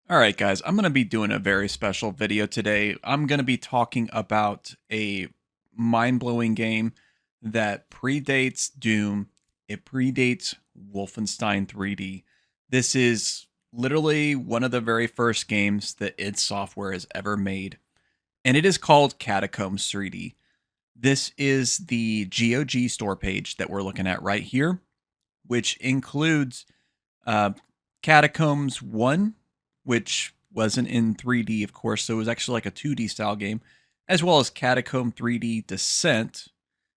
All right, guys, I'm going to be doing a very special video today. I'm going to be talking about a mind blowing game that predates Doom, it predates Wolfenstein 3D. This is literally one of the very first games that id Software has ever made, and it is called Catacombs 3D. This is the GOG store page that we're looking at right here, which includes uh, Catacombs 1, which wasn't in 3D, of course, so it was actually like a 2D style game, as well as Catacomb 3D Descent,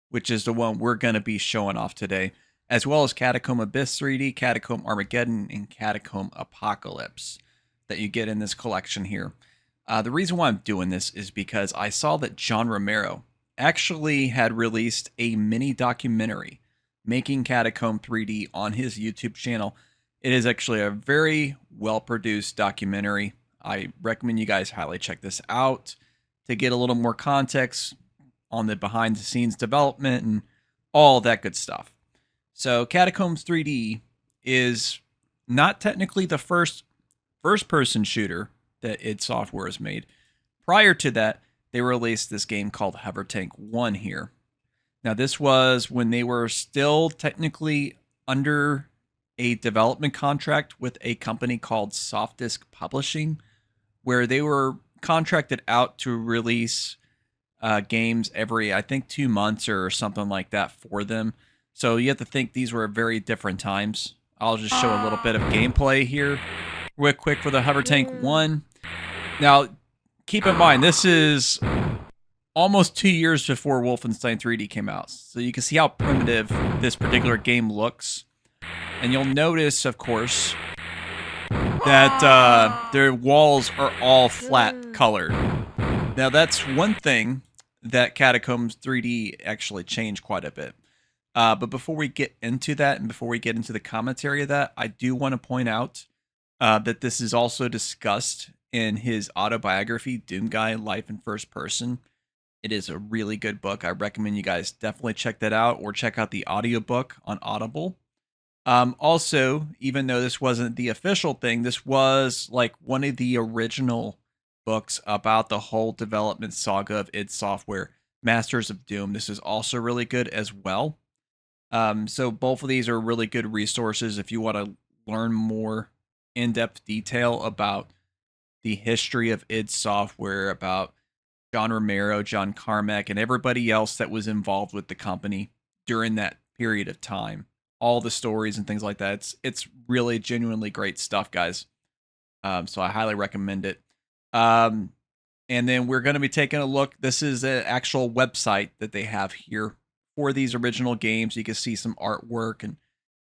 which is the one we're going to be showing off today, as well as Catacomb Abyss 3D, Catacomb Armageddon, and Catacomb Apocalypse that you get in this collection here. The reason why I'm doing this is because I saw that John Romero actually had released a mini documentary making Catacomb 3D on his YouTube channel. It is actually a very well produced documentary. I recommend you guys highly check this out to get a little more context on the behind the scenes development and all that good stuff. So, Catacombs 3D is not technically the first person shooter that id Software has made. Prior to that, they released this game called Hover Tank 1 here. Now, this was when they were still technically under a development contract with a company called Softdisk Publishing, where they were contracted out to release games every, I think, 2 months or something like that for them. So you have to think these were very different times. I'll just show a little bit of gameplay here, real quick, for the Hover Tank 1. Now, keep in mind, this is almost 2 years before Wolfenstein 3D came out. So you can see how primitive this particular game looks. And you'll notice, of course, that their walls are all flat colored. Now, that's one thing that Catacombs 3D actually changed quite a bit. But before we get into that and before we get into the commentary of that, I do want to point out that this is also discussed in his autobiography, Doom Guy Life in First Person. It is a really good book. I recommend you guys definitely check that out or check out the audiobook on Audible. Also, even though this wasn't the official thing, this was like one of the original books about the whole development saga of id Software, Masters of Doom. This is also really good as well. So both of these are really good resources if you want to learn more in-depth detail about the history of id Software, about John Romero, John Carmack, and everybody else that was involved with the company during that period of time. All the stories and things like that. It's really genuinely great stuff, guys. So I highly recommend it. And then we're going to be taking a look. This is an actual website that they have here for these original games. You can see some artwork and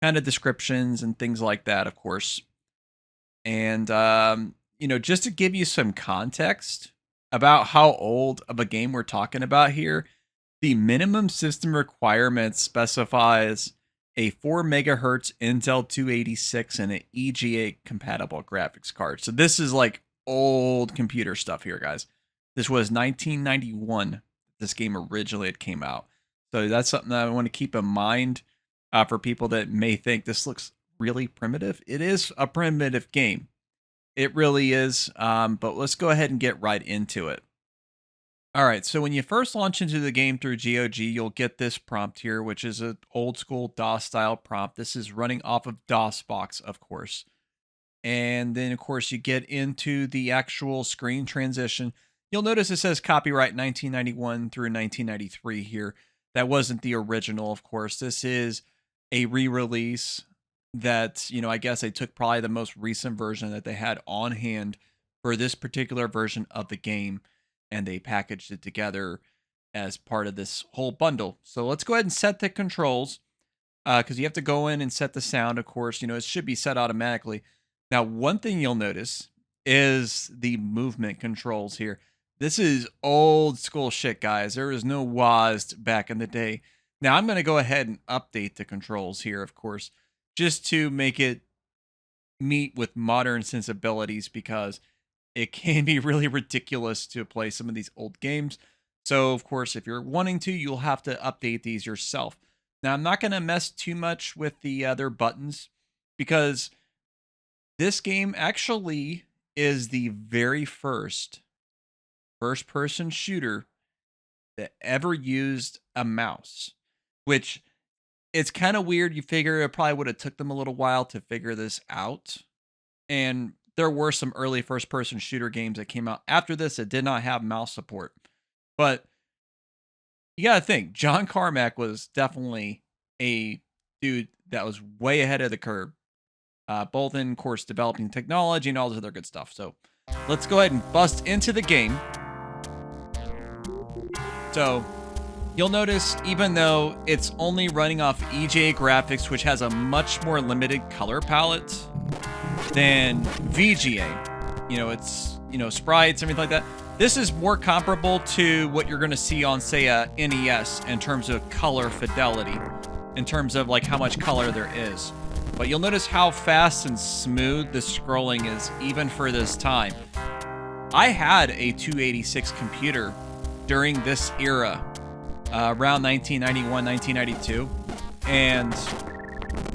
kind of descriptions and things like that, of course. And just to give you some context about how old of a game we're talking about here, the minimum system requirements specifies a 4 megahertz Intel 286 and an EGA compatible graphics card. So this is like old computer stuff here, guys. This was 1991. This game originally had came out. So that's something that I want to keep in mind for people that may think this looks really primitive. It is a primitive game. It really is. But let's go ahead and get right into it. All right, so when you first launch into the game through GOG, you'll get this prompt here, which is an old school DOS style prompt. This is running off of DOSBox, of course. And then, of course, you get into the actual screen transition. You'll notice it says copyright 1991 through 1993 here. That wasn't the original, of course. This is a re-release that, I guess they took probably the most recent version that they had on hand for this particular version of the game, and they packaged it together as part of this whole bundle. So let's go ahead and set the controls, because you have to go in and set the sound, of course. It should be set automatically. Now, one thing you'll notice is the movement controls here. This is old school shit, guys. There was no WASD back in the day. Now, I'm going to go ahead and update the controls here, of course, just to make it meet with modern sensibilities, because it can be really ridiculous to play some of these old games. So, of course, if you're wanting to, you'll have to update these yourself. Now, I'm not going to mess too much with the other buttons, because this game actually is the very first-person shooter that ever used a mouse, which it's kind of weird. You figure it probably would have took them a little while to figure this out. And there were some early first-person shooter games that came out after this that did not have mouse support. But you got to think, John Carmack was definitely a dude that was way ahead of the curve, both in, of course, developing technology and all this other good stuff. So let's go ahead and bust into the game. So you'll notice, even though it's only running off EJ graphics, which has a much more limited color palette than VGA, it's, sprites, everything like that. This is more comparable to what you're going to see on, say, a NES in terms of color fidelity, in terms of like how much color there is. But you'll notice how fast and smooth the scrolling is, even for this time. I had a 286 computer during this era, around 1991, 1992. And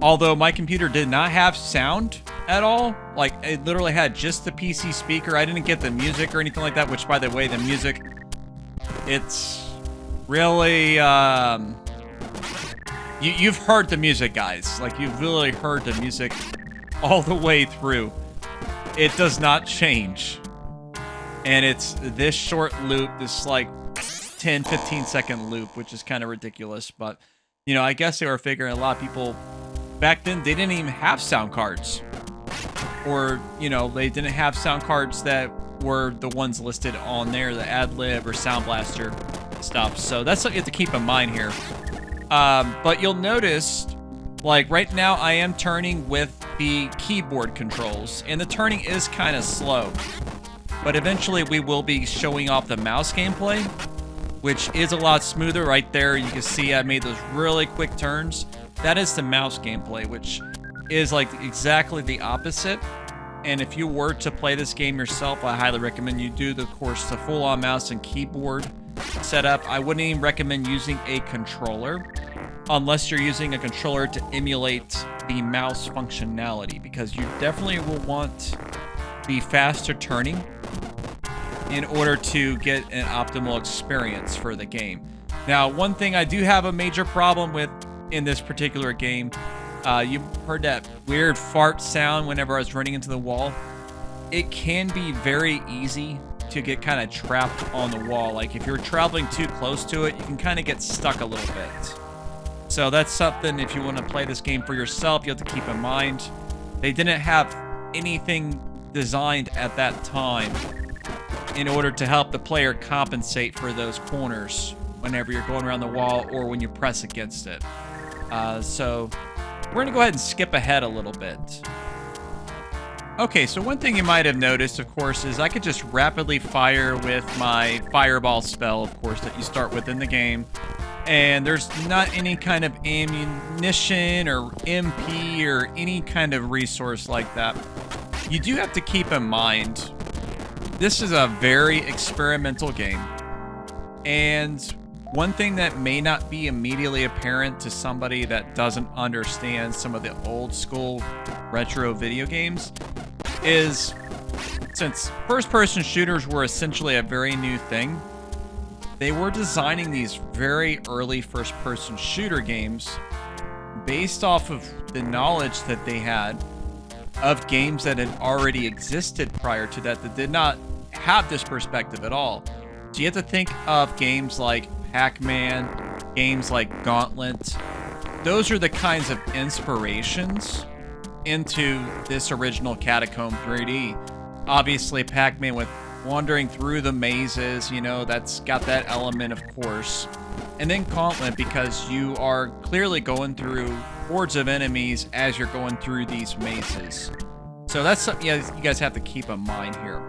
although my computer did not have sound at all, like it literally had just the PC speaker, I didn't get the music or anything like that, which, by the way, the music, it's really, you've heard the music, guys. Like, you've really heard the music all the way through. It does not change. And it's this short loop, this like 10, 15 second loop, which is kind of ridiculous. But, I guess they were figuring a lot of people back then, they didn't even have sound cards. Or, they didn't have sound cards that were the ones listed on there, the AdLib or Sound Blaster stuff. So that's something you have to keep in mind here. But you'll notice, like right now, I am turning with the keyboard controls, and the turning is kind of slow. But eventually we will be showing off the mouse gameplay, which is a lot smoother. Right there, you can see I made those really quick turns. That is the mouse gameplay, which is like exactly the opposite. And if you were to play this game yourself, I highly recommend you do the full-on mouse and keyboard setup. I wouldn't even recommend using a controller unless you're using a controller to emulate the mouse functionality, because you definitely will want the faster turning in order to get an optimal experience for the game. Now, one thing I do have a major problem with in this particular game, you heard that weird fart sound whenever I was running into the wall. It can be very easy to get kind of trapped on the wall. Like if you're traveling too close to it, you can kind of get stuck a little bit. So that's something, if you want to play this game for yourself, you have to keep in mind. They didn't have anything designed at that time in order to help the player compensate for those corners whenever you're going around the wall or when you press against it. So we're going to go ahead and skip ahead a little bit. Okay, so one thing you might have noticed, of course, is I could just rapidly fire with my fireball spell, of course, that you start with in the game. And there's not any kind of ammunition or MP or any kind of resource like that. You do have to keep in mind, this is a very experimental game. And one thing that may not be immediately apparent to somebody that doesn't understand some of the old school retro video games is, since first-person shooters were essentially a very new thing, they were designing these very early first-person shooter games based off of the knowledge that they had of games that had already existed prior to that did not have this perspective at all. So you have to think of games like Pac-Man, games like Gauntlet. Those are the kinds of inspirations into this original Catacomb 3D. Obviously, Pac-Man with wandering through the mazes, that's got that element, of course. And then Gauntlet, because you are clearly going through hordes of enemies as you're going through these mazes. So that's something you guys have to keep in mind here.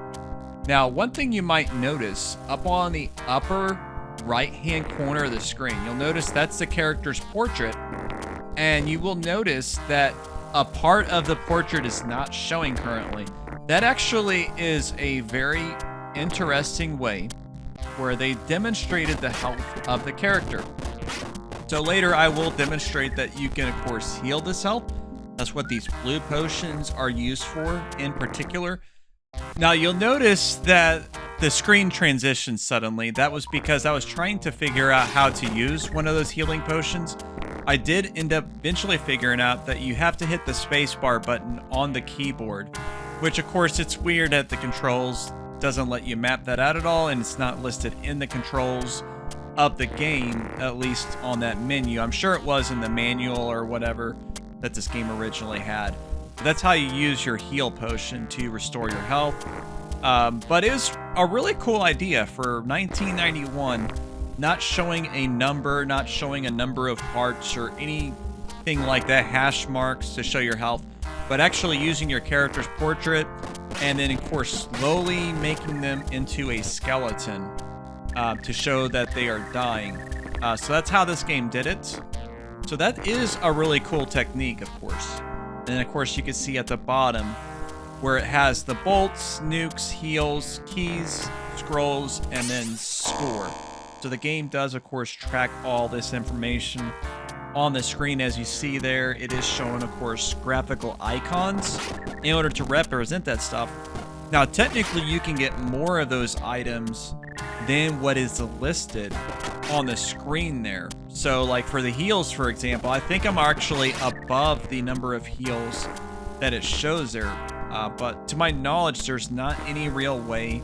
Now, one thing you might notice up on the upper right-hand corner of the screen, you'll notice that's the character's portrait, and you will notice that a part of the portrait is not showing currently. That actually is a very interesting way where they demonstrated the health of the character. So later I will demonstrate that you can, of course, heal this health. That's what these blue potions are used for in particular. Now you'll notice that the screen transitioned suddenly. That was because I was trying to figure out how to use one of those healing potions. I did end up eventually figuring out that you have to hit the spacebar button on the keyboard, which of course it's weird that the controls doesn't let you map that out at all, and it's not listed in the controls of the game, at least on that menu. I'm sure it was in the manual or whatever that this game originally had. That's how you use your heal potion to restore your health. But it was a really cool idea for 1991, not showing a number, not showing a number of hearts or anything like that, hash marks to show your health, but actually using your character's portrait and then, of course, slowly making them into a skeleton to show that they are dying. So that's how this game did it. So that is a really cool technique, of course. And of course, you can see at the bottom where it has the bolts, nukes, heals, keys, scrolls, and then score. So the game does, of course, track all this information on the screen. As you see there, it is showing, of course, graphical icons in order to represent that stuff. Now, technically, you can get more of those items than what is listed on the screen there. So, like for the heals, for example, I think I'm actually above the number of heals that it shows there. But to my knowledge, there's not any real way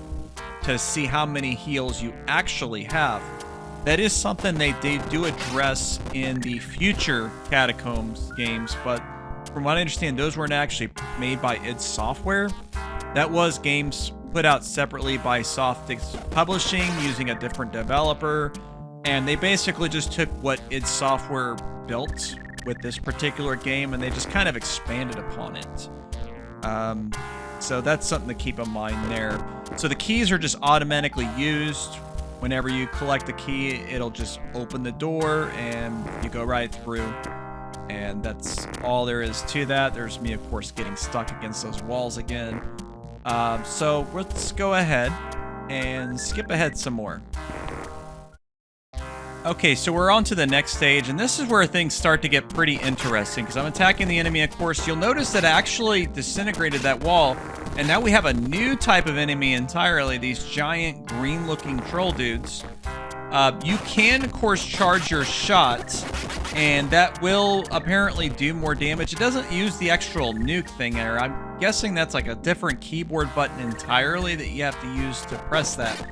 to see how many heals you actually have. That is something they do address in the future Catacombs games, but from what I understand, those weren't actually made by id Software. That was games put out separately by Softix Publishing using a different developer, and they basically just took what id Software built with this particular game and they just kind of expanded upon it. So that's something to keep in mind there. So the keys are just automatically used. Whenever you collect a key, it'll just open the door and you go right through. And that's all there is to that. There's me, of course, getting stuck against those walls again. So let's go ahead and skip ahead some more. Okay, so we're on to the next stage, and this is where things start to get pretty interesting, because I'm attacking the enemy, of course. You'll notice that I actually disintegrated that wall, and now we have a new type of enemy entirely, these giant green-looking troll dudes. You can, of course, charge your shots, and that will apparently do more damage. It doesn't use the actual nuke thing there. I'm guessing that's like a different keyboard button entirely that you have to use to press that.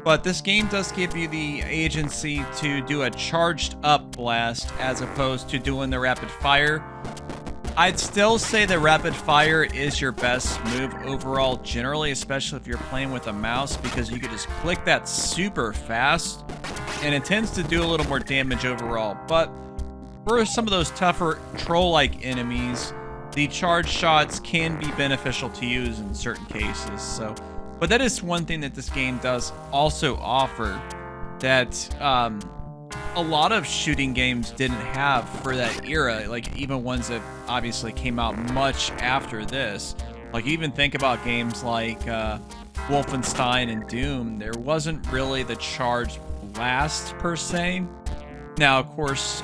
But this game does give you the agency to do a charged up blast as opposed to doing the rapid fire. I'd still say the rapid fire is your best move overall generally, especially if you're playing with a mouse, because you can just click that super fast and it tends to do a little more damage overall. But for some of those tougher troll-like enemies, the charged shots can be beneficial to use in certain cases. But that is one thing that this game does also offer that a lot of shooting games didn't have for that era, like even ones that obviously came out much after this. Like even think about games like Wolfenstein and Doom. There wasn't really the charged blast per se. Now, of course,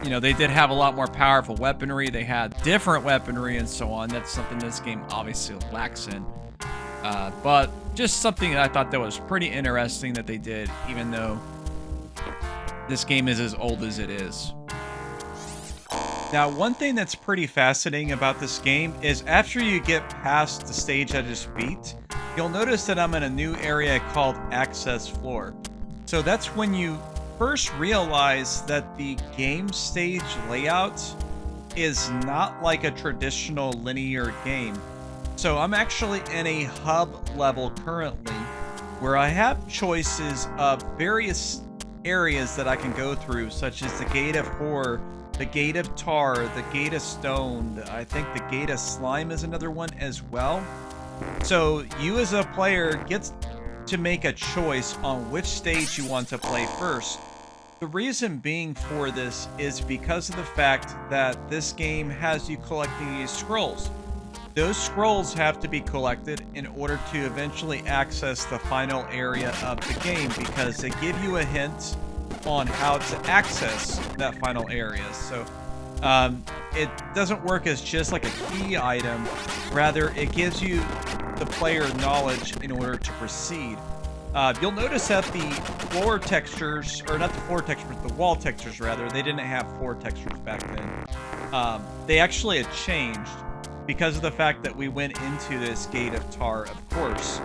you know, they did have a lot more powerful weaponry. They had different weaponry and so on. That's something this game obviously lacks in. But just something that I thought that was pretty interesting that they did, even though this game is as old as it is. Now, one thing that's pretty fascinating about this game is after you get past the stage I just beat, you'll notice that I'm in a new area called Access Floor. So that's when you first realize that the game stage layout is not like a traditional linear game. So I'm actually in a hub level currently where I have choices of various areas that I can go through, such as the Gate of Horror, the Gate of Tar, the Gate of Stone. I think the Gate of Slime is another one as well. So you as a player get to make a choice on which stage you want to play first. The reason being for this is because of the fact that this game has you collecting these scrolls. Those scrolls have to be collected in order to eventually access the final area of the game, because they give you a hint on how to access that final area. So it doesn't work as just like a key item. Rather, it gives you the player knowledge in order to proceed. You'll notice that the floor textures, or not the floor textures, the wall textures rather, they didn't have floor textures back then. They actually had changed because of the fact that we went into this Gate of Tar, of course.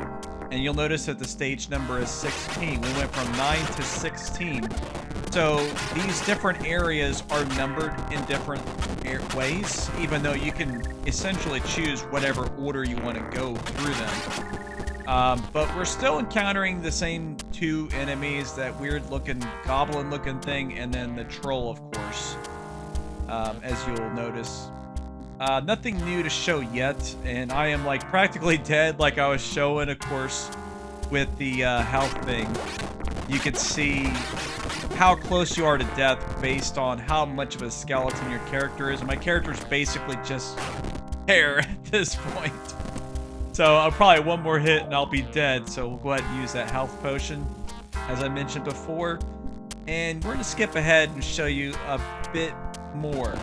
And you'll notice that the stage number is 16. We went from 9 to 16. So these different areas are numbered in different ways, even though you can essentially choose whatever order you want to go through them. But we're still encountering the same two enemies, that weird looking goblin looking thing, and then the troll, of course, as you'll notice. Nothing new to show yet, and I am like practically dead, like I was showing, of course, with the health thing. You can see how close you are to death based on how much of a skeleton your character is. My character's basically just hair at this point. So I'll probably one more hit and I'll be dead. So we'll go ahead and use that health potion, as I mentioned before. And we're going to skip ahead and show you a bit more.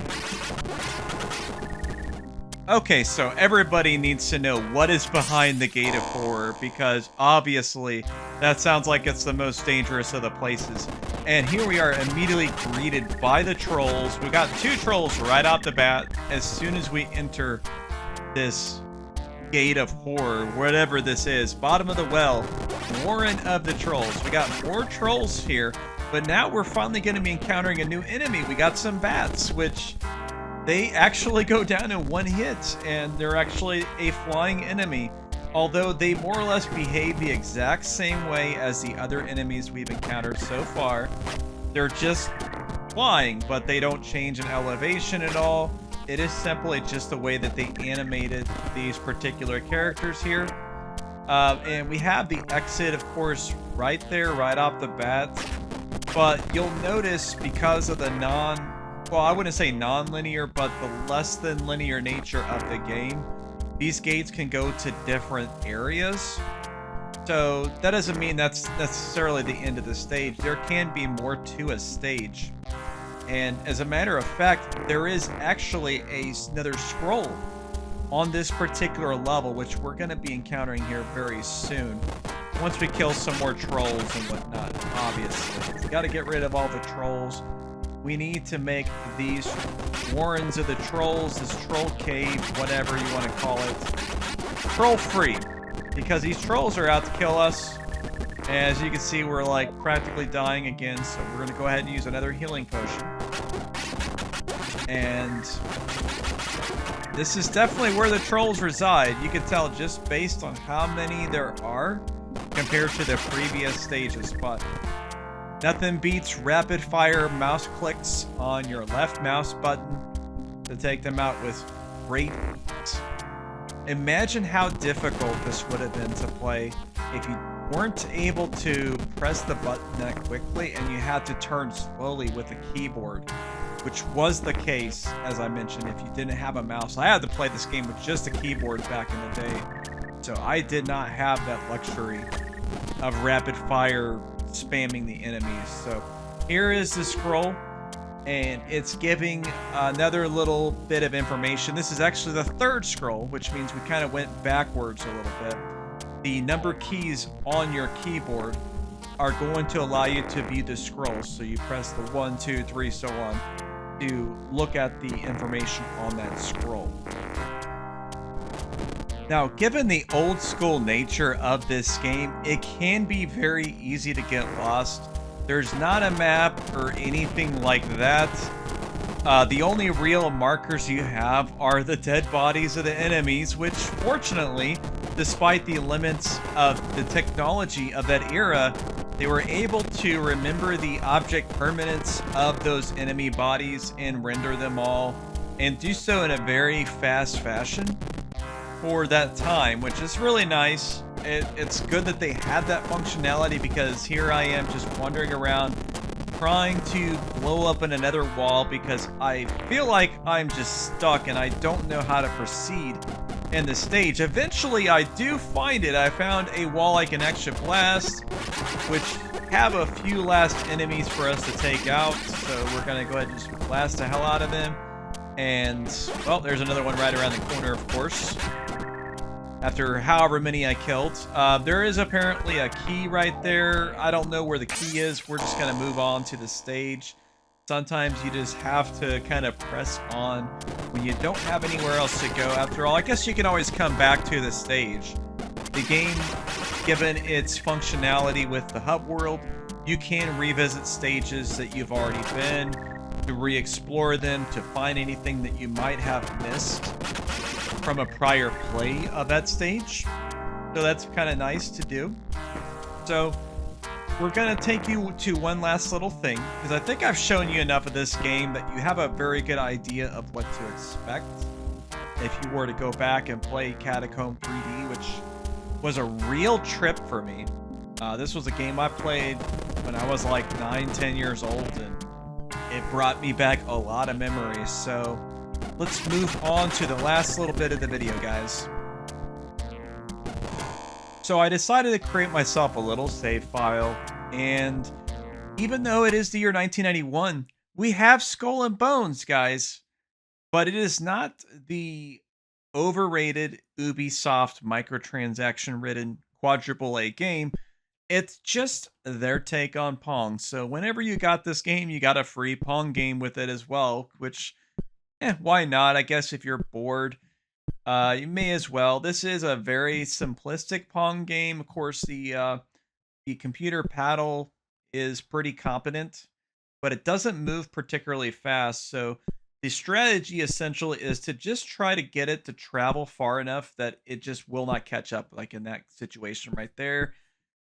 Okay, so everybody needs to know what is behind the Gate of Horror, because obviously that sounds like it's the most dangerous of the places. And here we are immediately greeted by the trolls. We got two trolls right off the bat as soon as we enter this Gate of Horror, whatever this is. Bottom of the well, Warren of the Trolls. We got more trolls here, but now we're finally going to be encountering a new enemy. We got some bats, which they actually go down in one hit, and they're actually a flying enemy. Although they more or less behave the exact same way as the other enemies we've encountered so far. They're just flying, but they don't change in elevation at all. It is simply just the way that they animated these particular characters here. And we have the exit, of course, right there, right off the bat. But you'll notice, because of the well, I wouldn't say non-linear, but the less than linear nature of the game, these gates can go to different areas. So that doesn't mean that's necessarily the end of the stage. There can be more to a stage. And as a matter of fact, there is actually another scroll on this particular level, which we're going to be encountering here very soon. Once we kill some more trolls and whatnot, obviously. We got to get rid of all the trolls. We need to make these warrens of the trolls, this troll cave, whatever you want to call it, troll free, because these trolls are out to kill us. As you can see, we're like practically dying again, so we're going to go ahead and use another healing potion. And this is definitely where the trolls reside. You can tell just based on how many there are compared to the previous stages, but nothing beats rapid fire mouse clicks on your left mouse button to take them out with great ease. Imagine how difficult this would have been to play if you weren't able to press the button that quickly and you had to turn slowly with the keyboard, which was the case, as I mentioned, if you didn't have a mouse. I had to play this game with just a keyboard back in the day, so I did not have that luxury of rapid fire spamming the enemies. So here is the scroll, and it's giving another little bit of information. This is actually the third scroll, which means we kind of went backwards a little bit. The number keys on your keyboard are going to allow you to view the scrolls. So you press the 1, 2, 3, so on to look at the information on that scroll. Now, given the old school nature of this game, it can be very easy to get lost. There's not a map or anything like that. The only real markers you have are the dead bodies of the enemies, which fortunately, despite the limits of the technology of that era, they were able to remember the object permanence of those enemy bodies and render them all, and do so in a very fast fashion for that time, which is really nice. It's good that they had that functionality, because here I am just wandering around trying to blow up in another wall because I feel like I'm just stuck and I don't know how to proceed in the stage. Eventually I do find it. I found a wall I can actually blast, which have a few last enemies for us to take out, so we're gonna go ahead and just blast the hell out of them. And well, there's another one right around the corner, of course. after however many I killed. There is apparently a key right there. I don't know where the key is. We're just going to move on to the stage. Sometimes you just have to kind of press on when you don't have anywhere else to go. After all, I guess you can always come back to the stage. The game, given its functionality with the hub world, you can revisit stages that you've already been, to re-explore them, to find anything that you might have missed from a prior play of that stage. So that's kind of nice to do. So we're going to take you to one last little thing, because I think I've shown you enough of this game that you have a very good idea of what to expect if you were to go back and play Catacomb 3D, which was a real trip for me. This was a game I played when I was like 9-10 years old, and it brought me back a lot of memories. So let's move on to the last little bit of the video, guys. So I decided to create myself a little save file, and even though it is the year 1991, we have Skull and Bones, guys, but it is not the overrated Ubisoft microtransaction-ridden quadruple A game. It's just their take on Pong. So whenever you got this game, you got a free Pong game with it as well, which, why not? I guess if you're bored, you may as well. This is a very simplistic Pong game. Of course, the computer paddle is pretty competent, but it doesn't move particularly fast. So the strategy essentially is to just try to get it to travel far enough that it just will not catch up, like in that situation right there.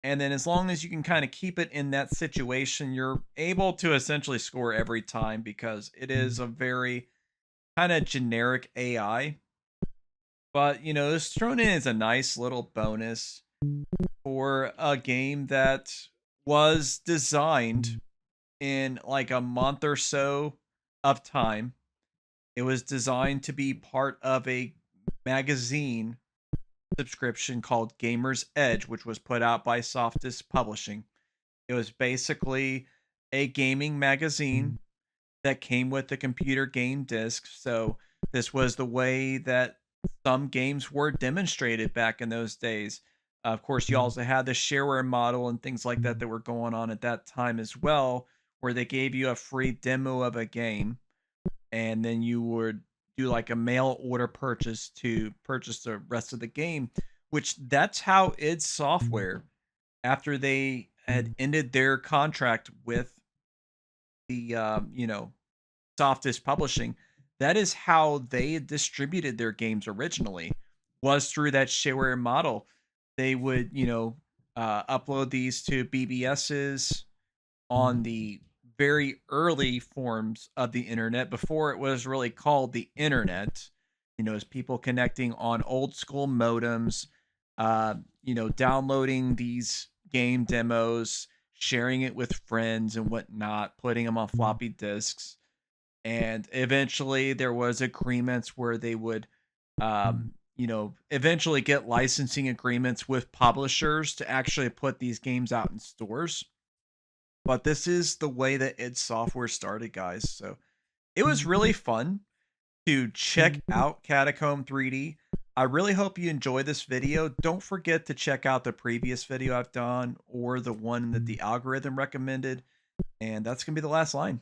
And then as long as you can kind of keep it in that situation, you're able to essentially score every time, because it is a very kind of generic AI. But, you know, it's thrown in as a nice little bonus for a game that was designed in like a month or so of time. It was designed to be part of a magazine subscription called Gamer's Edge, which was put out by Softis Publishing. It was basically a gaming magazine that came with the computer game disc. So this was the way that some games were demonstrated back in those days. Of course, you also had the shareware model and things like that that were going on at that time as well, where they gave you a free demo of a game, and then you would do like a mail order purchase to purchase the rest of the game, which that's how id Software, after they had ended their contract with the Softis Publishing, that is how they distributed their games originally, was through that shareware model. They would upload these to BBSs on the very early forms of the internet, before it was really called the internet. As people connecting on old school modems, downloading these game demos, sharing it with friends and whatnot, putting them on floppy disks. And eventually there was agreements where they would eventually get licensing agreements with publishers to actually put these games out in stores. But this is the way that id Software started, guys. So it was really fun to check out Catacomb 3D. I really hope you enjoy this video. Don't forget to check out the previous video I've done, or the one that the algorithm recommended. And that's going to be the last line.